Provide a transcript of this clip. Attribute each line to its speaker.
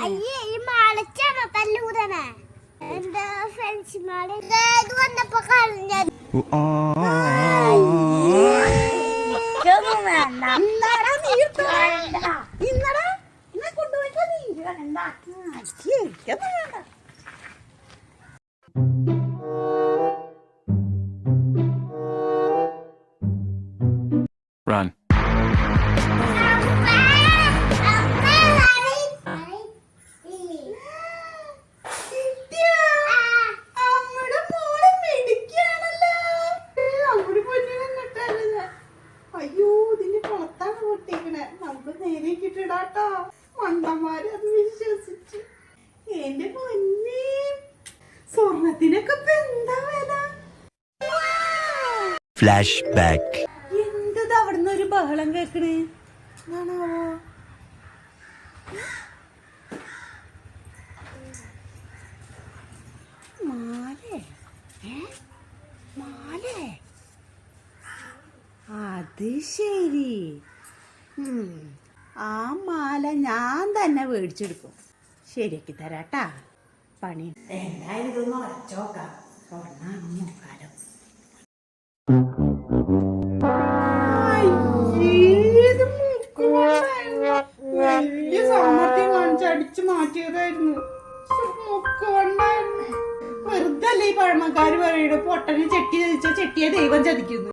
Speaker 1: അയ്യേ ഈ മാളച്ചാണോ തല്ലൂതനെ എന്താ ഫ്രണ്ട്സ് മാള് ഇത് വന്നപ്പോ കളഞ്ഞ
Speaker 2: Run.
Speaker 3: അയ്യോ ഇതിന്റെ പുറത്താണ് പൊട്ടിക്കണേ. നമുക്ക് നേരെ കിട്ടിടാട്ടോ. മണ്ടന്മാര് അത് വിശ്വസിച്ചു. എന്റെ പൊന്നേ, സ്വർണത്തിനൊക്കെ ഇപ്പൊ എന്താ വില?
Speaker 2: Flash back.
Speaker 3: എന്തത് അവിടുന്ന് ഒരു ബഹളം കേക്കണേ? ആണാവോ? മാലേ? മാലേ? അത് ശരി. ആ മാല ഞാൻ തന്നെ മേടിച്ചെടുക്കും. ശരിയാക്കി തരാട്ടാ. പണി എന്തായാലും ഇതൊന്ന് ഉറച്ചോക്കാം. നോക്കാലോ. വലിയ സാമർത്ഥ്യം കാണിച്ച് അടിച്ചു മാറ്റിയതായിരുന്നു. വെറുതെ അല്ലേ ഈ പഴമക്കാര് പറയണ പൊട്ടനെ ചെട്ടി ചതിച്ച ചെട്ടിയെ ദൈവം ചതിക്കുന്നു.